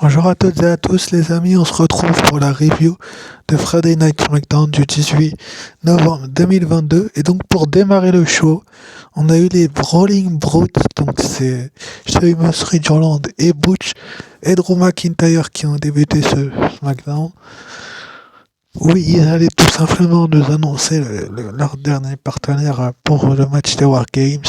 Bonjour à toutes et à tous les amis, on se retrouve pour la review de Friday Night SmackDown du 18 novembre 2022. Et donc pour démarrer le show, on a eu les Brawling Brutes, donc c'est Sheamus, Ridge Holland et Butch et Drew McIntyre qui ont débuté ce SmackDown. Oui, ils allaient tout simplement nous annoncer leur dernier partenaire pour le match des War Games.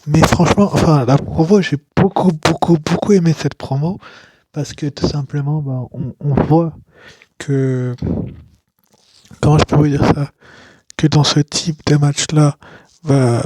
Mais franchement, enfin la promo, j'ai beaucoup aimé cette promo. Parce que tout simplement, bah, on voit que, comment je peux vous dire ça, que dans ce type de match-là, bah,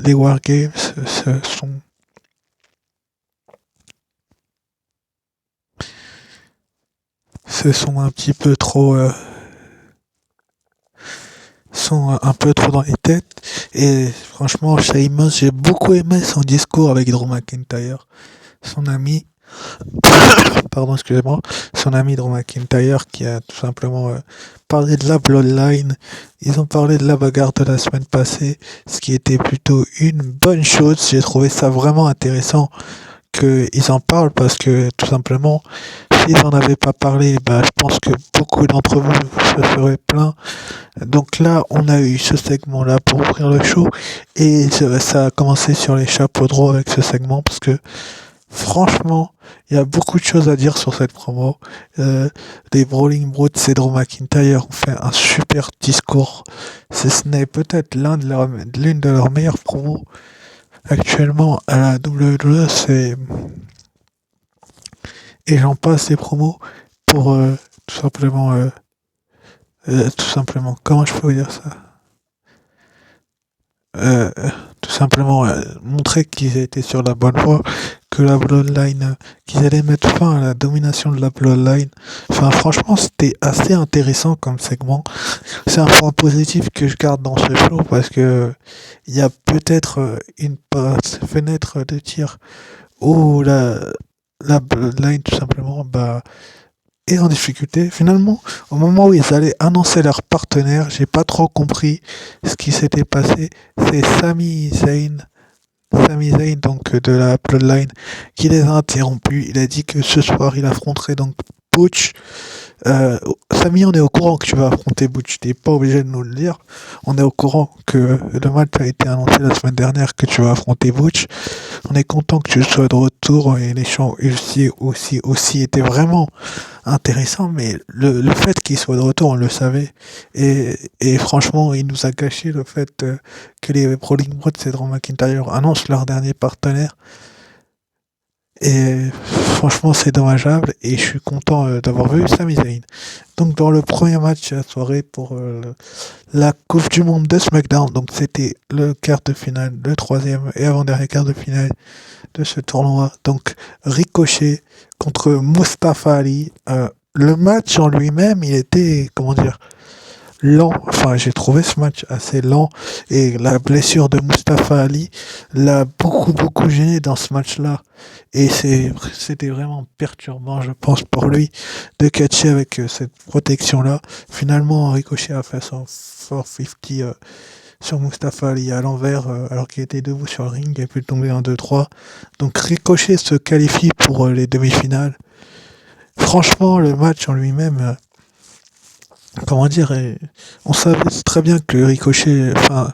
les Wargames se sont un petit peu trop, sont un peu trop dans les têtes. Et franchement, Sheamus, j'ai beaucoup aimé son discours avec Drew McIntyre, son ami. Pardon, excusez-moi, son ami Drew McIntyre qui a tout simplement parlé de la Bloodline. Ils ont parlé de la bagarre de la semaine passée, ce qui était plutôt une bonne chose. J'ai trouvé ça vraiment intéressant qu'ils en parlent parce que tout simplement, s'ils n'en avaient pas parlé, bah, je pense que beaucoup d'entre vous se seraient plaints. Donc là, on a eu ce segment-là pour ouvrir le show et ça a commencé sur les chapeaux de roue avec ce segment parce que franchement, il y a beaucoup de choses à dire sur cette promo. Les Brawling Brutes et Drew McIntyre ont fait un super discours. Ce n'est peut-être l'une de leurs meilleures promos actuellement à la WWE. Et j'en passe ces promos pour tout simplement, tout simplement, comment je peux vous dire ça? Euh, Tout simplement montrer qu'ils étaient sur la bonne voie, que la Bloodline, qu'ils allaient mettre fin à la domination de la Bloodline. Enfin, franchement, c'était assez intéressant comme segment. C'est un point positif que je garde dans ce show parce que il y a peut-être une fenêtre de tir où la Bloodline, tout simplement, bah, est en difficulté. Finalement, au moment où ils allaient annoncer leur partenaire, j'ai pas trop compris ce qui s'était passé. C'est Sami Zayn, donc de la Bloodline, qui les a interrompus. Il a dit que ce soir, il affronterait donc Butch. Sami, on est au courant que tu vas affronter Butch. Tu n'es pas obligé de nous le dire. On est au courant que le match a été annoncé la semaine dernière que tu vas affronter Butch. On est content que tu sois de retour et l'échange aussi était vraiment intéressant, mais le fait qu'il soit de retour, on le savait. Et franchement, il nous a gâché le fait que les Brawling Brutes et Drew McIntyre annoncent leur dernier partenaire. Et franchement, c'est dommageable et je suis content d'avoir vu Sami Zayn. Donc, dans le premier match de la soirée pour la Coupe du Monde de SmackDown, donc c'était le quart de finale, le troisième et avant-dernier quart de finale de ce tournoi. Donc, Ricochet contre Mustafa Ali. Le match en lui-même, il était, comment dire, lent. Enfin, j'ai trouvé ce match assez lent et la blessure de Mustafa Ali l'a beaucoup gêné dans ce match-là. Et c'était vraiment perturbant, je pense, pour lui de catcher avec cette protection-là. Finalement, Ricochet a fait son 450 sur Mustafa Ali à l'envers alors qu'il était debout sur le ring et puis tomber en 2-3. Donc Ricochet se qualifie pour les demi-finales. Franchement, le match en lui-même, comment dire, on savait très bien que Ricochet, enfin,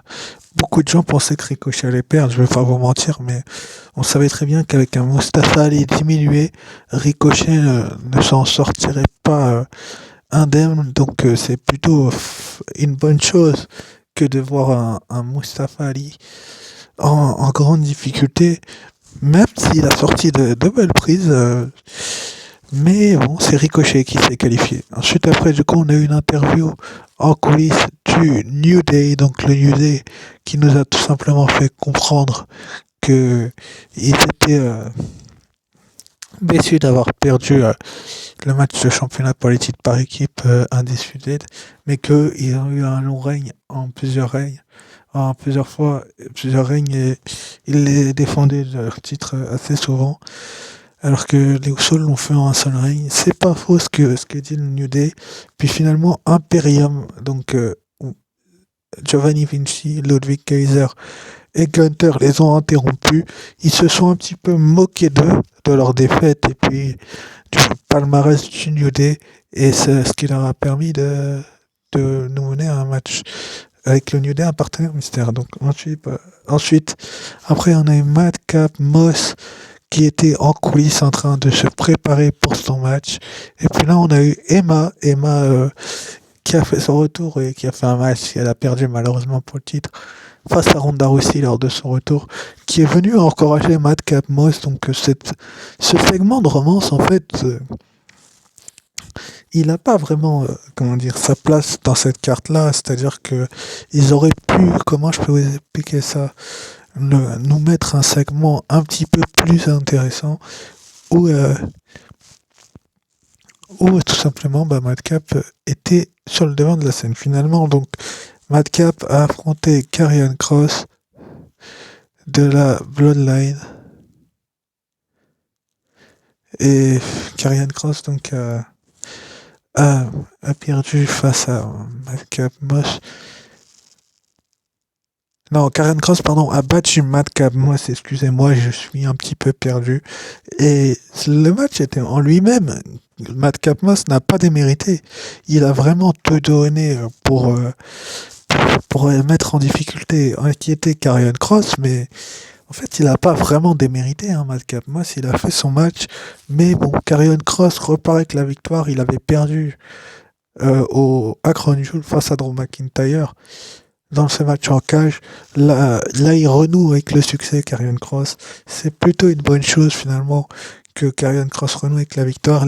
beaucoup de gens pensaient que Ricochet allait perdre, je vais pas vous mentir, mais on savait très bien qu'avec un Mustafa Ali diminué, Ricochet ne s'en sortirait pas indemne, donc c'est plutôt une bonne chose que de voir un Mustafa Ali en grande difficulté, même s'il a sorti de belles prises. Mais bon, c'est Ricochet qui s'est qualifié. Ensuite, après, du coup, on a eu une interview en coulisses du New Day, donc le New Day, qui nous a tout simplement fait comprendre que ils étaient déçus d'avoir perdu le match de championnat pour les titres par équipe Undisputed, mais qu'ils ont eu un long règne en plusieurs fois, plusieurs règnes, et ils les défendaient leur titre assez souvent alors que les Usos l'ont fait en un seul règne. C'est pas faux ce que dit le New Day. Puis finalement, Imperium, donc Giovanni Vinci, Ludwig Kaiser et Gunter les ont interrompus. Ils se sont un petit peu moqués d'eux, de leur défaite et puis du palmarès du New Day. Et c'est ce qui leur a permis de nous mener à un match avec le New Day, un partenaire mystère. Donc ensuite, après on a eu Madcap Moss qui était en coulisses en train de se préparer pour son match. Et puis là on a eu Emma qui a fait son retour et qui a fait un match. Elle a perdu malheureusement pour le titre face à Ronda Rousey lors de son retour, qui est venu encourager Madcap Moss. Donc ce segment de romance, en fait, il n'a pas vraiment, comment dire, sa place dans cette carte-là. C'est-à-dire que ils auraient pu, comment je peux vous expliquer ça, nous mettre un segment un petit peu plus intéressant où, où tout simplement Madcap était sur le devant de la scène. Finalement, donc, Madcap a affronté Karrion Kross de la Bloodline. Et Karrion Kross donc a perdu face à Madcap Moss. Non, Karrion Kross, pardon, a battu Madcap Moss, excusez-moi, je suis un petit peu perdu. Et le match était en lui-même, Madcap Moss n'a pas démérité. Il a vraiment tout donné pour mettre en difficulté, inquiéter Karrion Kross, mais en fait, il n'a pas vraiment démérité, hein, Madcap Moss. Il a fait son match, mais bon, Karrion Kross repart avec la victoire. Il avait perdu au Akron Jewel face à Drew McIntyre dans ce match en cage. Là, il renoue avec le succès, Karrion Kross. C'est plutôt une bonne chose finalement que Karrion Kross renoue avec la victoire.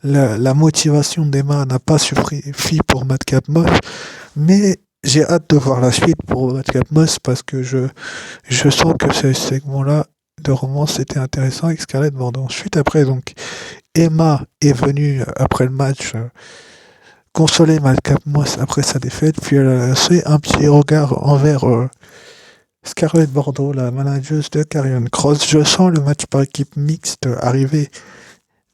La motivation d'Emma n'a pas suffi pour Madcap Moss, mais j'ai hâte de voir la suite pour Madcap Moss parce que je sens que ce segment-là de romance était intéressant avec Scarlett Bordeaux. Ensuite, après, donc, Emma est venue après le match consoler Madcap Moss après sa défaite, puis elle a lancé un petit regard envers Scarlett Bordeaux, la manageuse de Karrion Kross. Je sens le match par équipe mixte arriver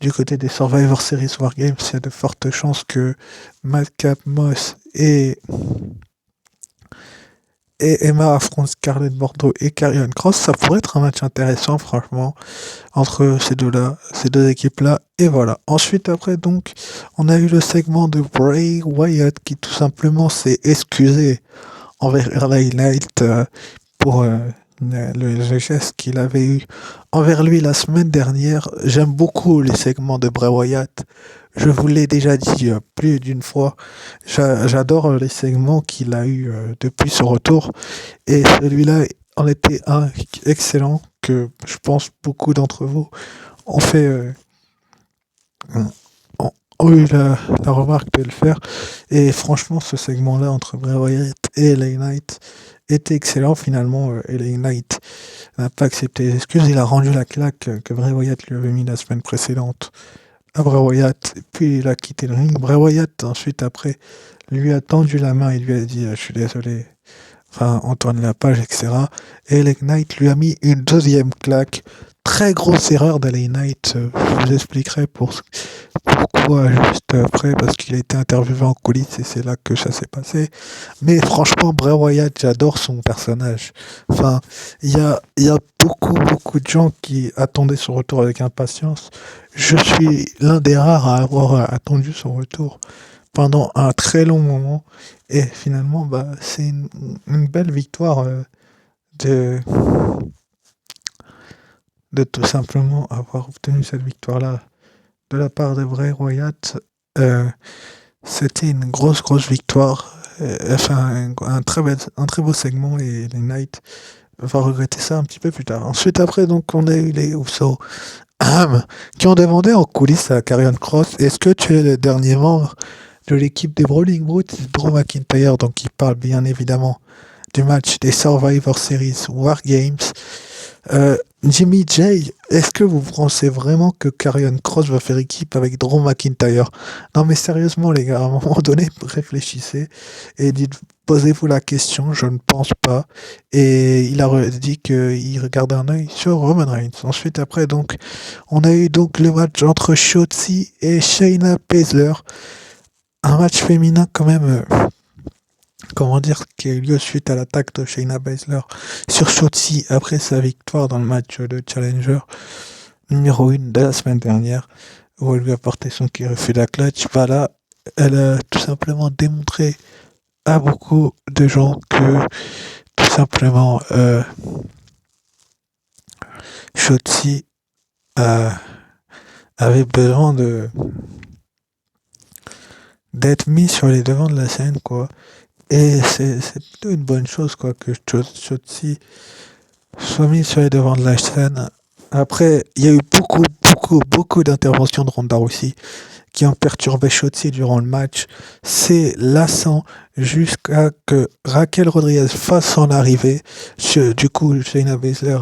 du côté des Survivor Series War Games. Il y a de fortes chances que Madcap Moss et Emma affrontent Scarlett Bordeaux et Karrion Kross. Ça pourrait être un match intéressant, franchement, entre ces deux-là, ces deux équipes-là. Et voilà. Ensuite, après, donc, on a eu le segment de Bray Wyatt qui tout simplement s'est excusé envers LA Knight pour le geste qu'il avait eu envers lui la semaine dernière. J'aime beaucoup les segments de Bray Wyatt. Je vous l'ai déjà dit plus d'une fois. J'adore les segments qu'il a eu depuis son retour. Et celui-là en était un excellent que je pense beaucoup d'entre vous ont fait, ont eu la remarque de le faire. Et franchement, ce segment-là entre Bray Wyatt et LA Knight était excellent. Finalement, LA Knight n'a pas accepté les excuses. Il a rendu la claque que Bray Wyatt lui avait mis la semaine précédente à Bray Wyatt, puis il a quitté le ring. Bray Wyatt, ensuite, après, lui a tendu la main et lui a dit « Je suis désolé ». Enfin, Antoine Lapage, etc. Et LA Knight lui a mis une deuxième claque. Très grosse erreur d'LA Knight. Je vous expliquerai pourquoi juste après, parce qu'il a été interviewé en coulisses et c'est là que ça s'est passé. Mais franchement, Bray Wyatt, j'adore son personnage. Enfin, il y a beaucoup de gens qui attendaient son retour avec impatience. Je suis l'un des rares à avoir attendu son retour pendant un très long moment. Et finalement, c'est une belle victoire de, de tout simplement avoir obtenu cette victoire-là de la part de Bray Wyatt. C'était une grosse victoire. Enfin, un très beau segment et les Knights va regretter ça un petit peu plus tard. Ensuite, après, donc, on a eu les Usos qui ont demandé en coulisses à Karrion Kross, est-ce que tu es le dernier membre de l'équipe des Brawling Brutes, Drew McIntyre, donc il parle bien évidemment du match des Survivor Series War Games. Jimmy J, est-ce que vous pensez vraiment que Karrion Kross va faire équipe avec Drew McIntyre? Non mais sérieusement les gars, à un moment donné, réfléchissez et posez-vous la question, je ne pense pas. Et il a dit qu'il regardait un œil sur Roman Reigns. Ensuite après donc, on a eu donc le match entre Shotzi et Shayna Baszler. Un match féminin quand même comment dire, qui a eu lieu suite à l'attaque de Shayna Baszler sur Shotzi après sa victoire dans le match de Challenger numéro 1 de la semaine dernière, où elle lui a porté son qui refait la clutch. Bah là, elle a tout simplement démontré à beaucoup de gens que tout simplement Shotzi euh, avait besoin d'être mis sur les devants de la scène, quoi. Et c'est plutôt une bonne chose, quoi, que Shotzi soit mis sur les devants de la scène. Après, il y a eu beaucoup d'interventions de Ronda Rousey qui ont perturbé Shotzi durant le match. C'est lassant jusqu'à que Raquel Rodriguez fasse son arrivée. Du coup, Shayna Baszler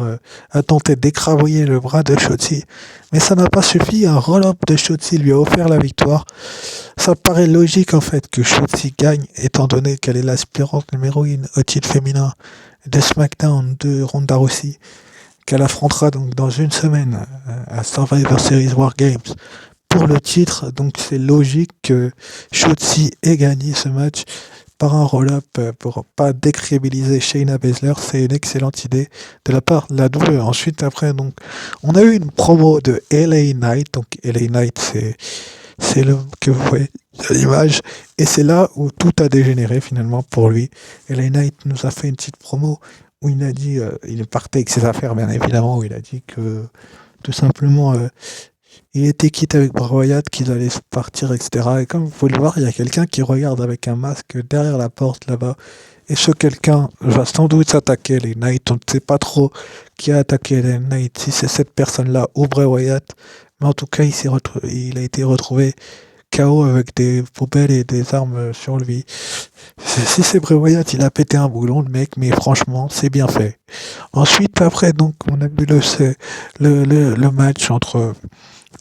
a tenté d'écrabouiller le bras de Shotzi, mais ça n'a pas suffi. Un roll-up de Shotzi lui a offert la victoire. Ça paraît logique en fait que Shotzi gagne, étant donné qu'elle est l'aspirante numéro 1 au titre féminin de SmackDown de Ronda Rousey, qu'elle affrontera donc dans une semaine à Survivor Series War Games pour le titre. Donc c'est logique que Shotzi ait gagné ce match par un roll-up pour pas décrédibiliser Shayna Baszler. C'est une excellente idée de la part de la WWE. Ensuite, après, donc, on a eu une promo de LA Knight. Donc LA Knight, c'est l'homme que vous voyez à l'image. Et c'est là où tout a dégénéré finalement pour lui. LA Knight nous a fait une petite promo où il a dit, il partait avec ses affaires bien évidemment, où il a dit que tout simplement il était quitte avec Bray Wyatt, qu'ils allaient partir, etc. Et comme vous pouvez le voir, il y a quelqu'un qui regarde avec un masque derrière la porte là-bas. Et ce quelqu'un va sans doute s'attaquer les Knights. On ne sait pas trop qui a attaqué les Knights, si c'est cette personne-là ou Bray Wyatt. Mais en tout cas, il a été retrouvé KO avec des poubelles et des armes sur lui. Si c'est Bray Wyatt, il a pété un boulon, le mec, mais franchement, c'est bien fait. Ensuite, après, donc, on a vu le match entre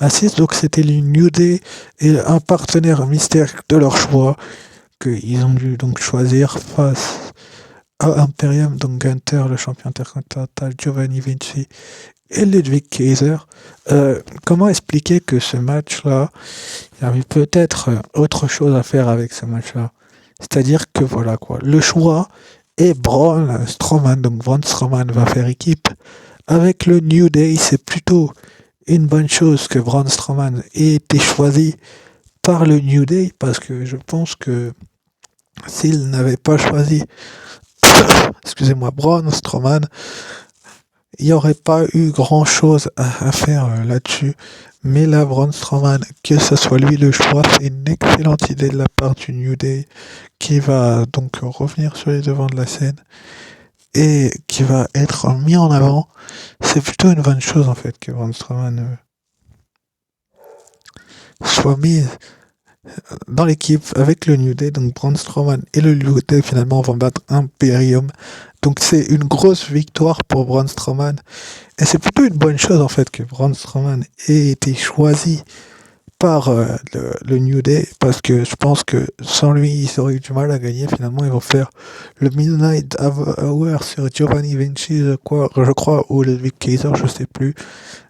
Assis, donc c'était le New Day et un partenaire mystère de leur choix qu'ils ont dû donc choisir face à Imperium, donc Gunther, le champion intercontinental, Giovanni Vinci et Ludwig Kaiser. Comment expliquer que ce match-là, il y avait peut-être autre chose à faire avec ce match-là? C'est-à-dire que voilà quoi, le choix est Braun Strowman, donc Braun Strowman va faire équipe avec le New Day. C'est plutôt une bonne chose que Braun Strowman ait été choisi par le New Day, parce que je pense que s'il n'avait pas choisi, excusez-moi, Braun Strowman, il n'y aurait pas eu grand chose à faire là-dessus. Mais là, Braun Strowman, que ce soit lui le choix, c'est une excellente idée de la part du New Day, qui va donc revenir sur les devants de la scène et qui va être mis en avant. C'est plutôt une bonne chose en fait que Braun Strowman soit mis dans l'équipe avec le New Day. Donc Braun Strowman et le New Day finalement vont battre Imperium. Donc c'est une grosse victoire pour Braun Strowman. Et c'est plutôt une bonne chose en fait que Braun Strowman ait été choisi par le New Day, parce que je pense que sans lui ils auraient eu du mal à gagner. Finalement ils vont faire le Midnight Hour sur Giovanni Vinci, je crois, ou le Vic Kaiser, je sais plus,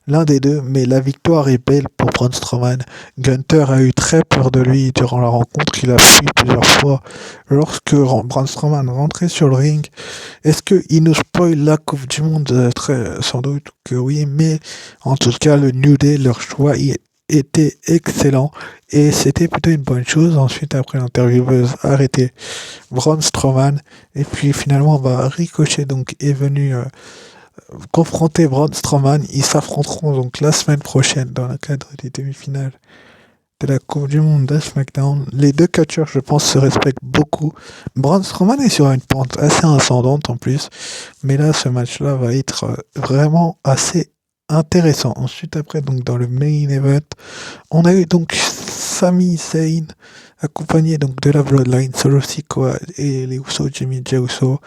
l'un des deux. Mais la victoire est belle pour Braun Strowman. Gunther a eu très peur de lui durant la rencontre, il a fui plusieurs fois lorsque Braun Strowman rentrait sur le ring. Est-ce qu'il nous spoil la Coupe du Monde? Très sans doute que oui, mais en tout cas le New Day, leur choix était excellent et c'était plutôt une bonne chose. Ensuite, après, l'intervieweuse a arrêté Braun Strowman et puis finalement Ricochet donc est venu confronter Braun Strowman. Ils s'affronteront donc la semaine prochaine dans le cadre des demi-finales de la Coupe du Monde de SmackDown. Les deux catcheurs, je pense, se respectent beaucoup. Braun Strowman est sur une pente assez ascendante en plus, mais là, ce match-là va être vraiment assez intéressant. Ensuite, après, donc dans le main event, on a eu donc Sami Zayn accompagné donc de la Bloodline, Solo Sikoa et les Usos, Jimmy J Uso,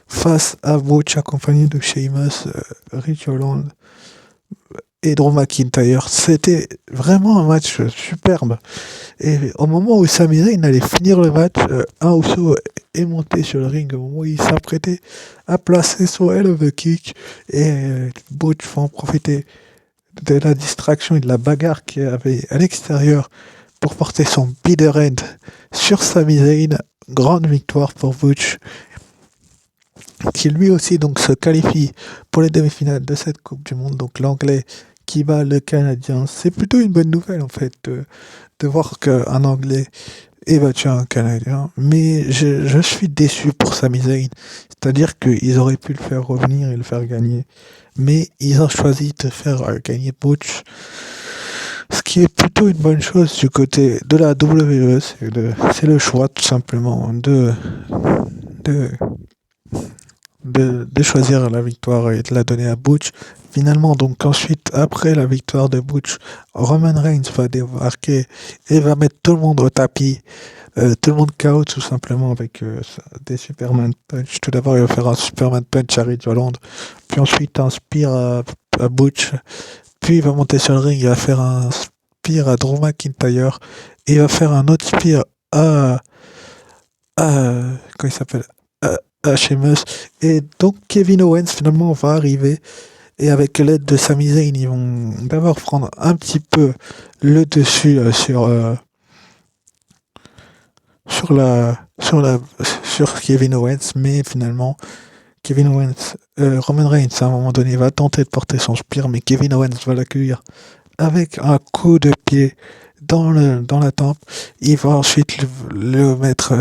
face à Butch accompagné de Sheamus, Rich Holland et Drew McIntyre. C'était vraiment un match superbe. Et au moment où Sami Zayn allait finir le match, un Uso est monté sur le ring au moment où il s'apprêtait à placer son Hell of a Kick, et Butch va en profiter de la distraction et de la bagarre qu'il y avait à l'extérieur pour porter son Bitter End sur Sami Zayn. grande victoire pour Butch, qui lui aussi donc se qualifie pour les demi-finales de cette Coupe du Monde. Donc l'Anglais qui bat le Canadien, c'est plutôt une bonne nouvelle en fait de voir qu'un Anglais ait battu un Canadien. Mais je suis déçu pour Sami Zayn, c'est-à-dire qu'ils auraient pu le faire revenir et le faire gagner. Mais ils ont choisi de faire gagner Butch, ce qui est plutôt une bonne chose du côté de la WWE. C'est le choix tout simplement de, de choisir la victoire et de la donner à Butch. Finalement, donc ensuite, après la victoire de Butch, Roman Reigns va débarquer et va mettre tout le monde au tapis, tout le monde KO tout simplement avec des Superman Punch. Tout d'abord, il va faire un Superman Punch à Ridge Holland, puis ensuite un Spear à Butch, puis il va monter sur le ring, il va faire un Spear à Drew McIntyre, et il va faire un autre Spear comment il s'appelle, à Sheamus. Et donc Kevin Owens finalement va arriver, et avec l'aide de Sami Zayn, ils vont d'abord prendre un petit peu le dessus sur Kevin Owens, mais finalement Roman Reigns à un moment donné va tenter de porter son spear, mais Kevin Owens va l'accueillir avec un coup de pied dans la tempe. Il va ensuite le mettre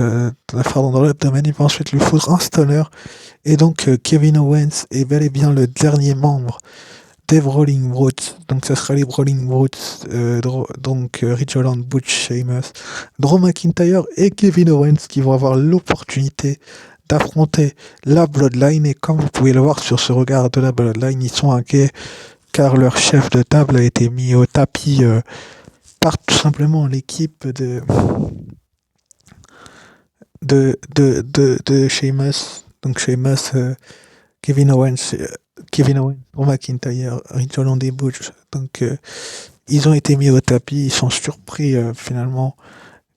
dans l'abdomen, il va ensuite lui foutre un stunner. Et donc Kevin Owens est bel et bien le dernier membre des Brawling Brutes. Donc ce sera les Brawling Brutes, Ridge Holland, Butch, Sheamus, Drew McIntyre et Kevin Owens qui vont avoir l'opportunité d'affronter la Bloodline. Et comme vous pouvez le voir sur ce regard de la Bloodline, ils sont inquiets car leur chef de table a été mis au tapis par tout simplement l'équipe de Sheamus. Donc Sheamus, Kevin Owens, Drew McIntyre, Ridge Holland et Butch. Donc ils ont été mis au tapis, ils sont surpris finalement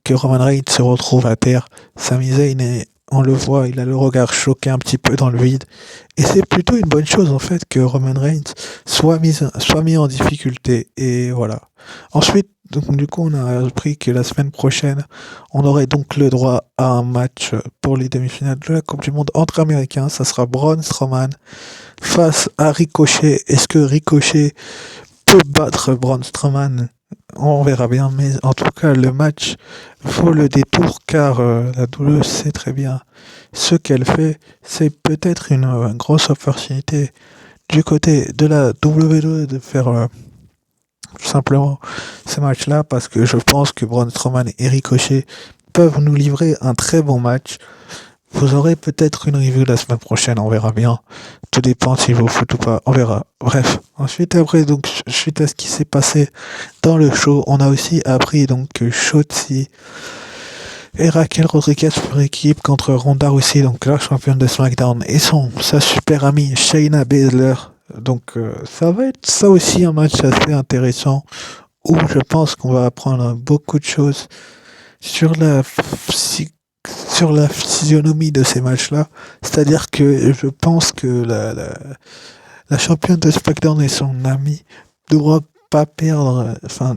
que Roman Reigns se retrouve à terre. Sami Zayn, on le voit, il a le regard choqué un petit peu dans le vide. Et c'est plutôt une bonne chose en fait que Roman Reigns soit mis en difficulté. Et voilà. Ensuite, donc, du coup, on a appris que la semaine prochaine, on aurait donc le droit à un match pour les demi-finales de la Coupe du Monde entre Américains. Ça sera Braun Strowman face à Ricochet. Est-ce que Ricochet peut battre Braun Strowman? On verra bien, mais en tout cas, le match vaut le détour car la WWE sait très bien ce qu'elle fait. C'est peut-être une grosse opportunité du côté de la WWE de faire tout simplement ce match-là, parce que je pense que Braun Strowman et Ricochet peuvent nous livrer un très bon match. Vous aurez peut-être une review la semaine prochaine, on verra bien. Tout dépend s'il vous fout ou pas, on verra. Bref, ensuite après, donc suite à ce qui s'est passé dans le show, on a aussi appris donc que Shotzi et Raquel Rodriguez pour équipe contre Ronda Rousey, donc la championne de SmackDown, et sa super amie Shayna Baszler. Donc ça va être ça aussi un match assez intéressant où je pense qu'on va apprendre beaucoup de choses sur sur la physionomie de ces matchs-là. C'est-à-dire que je pense que la championne de SmackDown et son ami ne doivent pas perdre, enfin,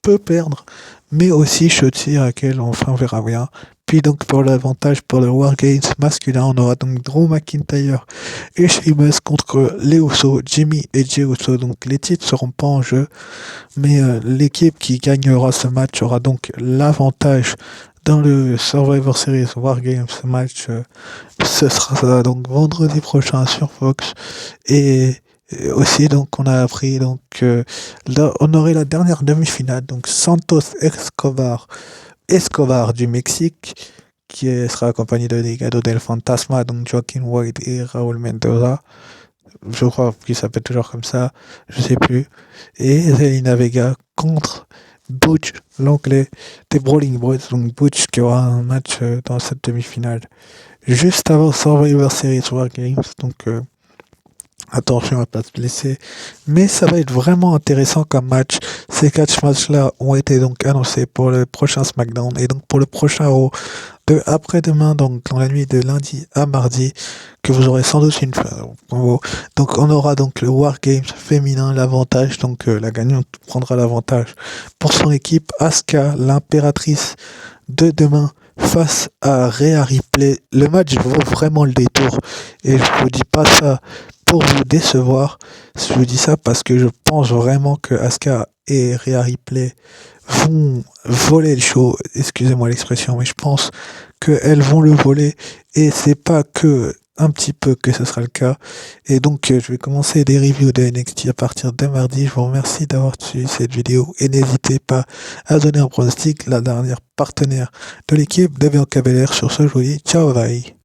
peut perdre, mais aussi Shotzi, à laquelle enfin on verra bien. Puis donc pour l'avantage pour le Wargames masculin, on aura donc Drew McIntyre et Sheamus contre les Usos, Jimmy et Jey Uso. Donc les titres seront pas en jeu, mais l'équipe qui gagnera ce match aura donc l'avantage dans le Survivor Series Wargames match. Ce sera donc vendredi prochain sur Fox. Et aussi, donc, on a appris donc on aurait la dernière demi-finale, donc Santos Escobar du Mexique, sera accompagné de Legado del Fantasma, donc Joaquin White et Raúl Mendoza. Je crois qu'il s'appelle toujours comme ça, je sais plus. Et Zelina Vega contre Butch, l'anglais des Brawling Brutes, donc Butch qui aura un match dans cette demi-finale juste avant Survivor Series War Games. Donc attention à pas se blesser, mais ça va être vraiment intéressant comme match. Ces 4 matchs-là ont été donc annoncés pour le prochain SmackDown et donc pour le prochain Raw de après-demain, donc dans la nuit de lundi à mardi, que vous aurez sans doute une promo. Donc on aura donc le War Games féminin, l'avantage, donc la gagnante prendra l'avantage pour son équipe. Asuka, l'impératrice de demain, face à Rhea Ripley. Le match vaut vraiment le détour. Et je vous dis pas ça pour vous décevoir. Je vous dis ça parce que je pense vraiment que Asuka et Rhea Ripley vont voler le show. Excusez-moi l'expression, mais je pense qu'elles vont le voler. Et c'est pas que un petit peu que ce sera le cas. Et donc, je vais commencer des reviews de NXT à partir de mardi. Je vous remercie d'avoir suivi cette vidéo et n'hésitez pas à donner un pronostic. La dernière partenaire de l'équipe de Bianca Belair. Sur ce, je vous dis ciao, bye.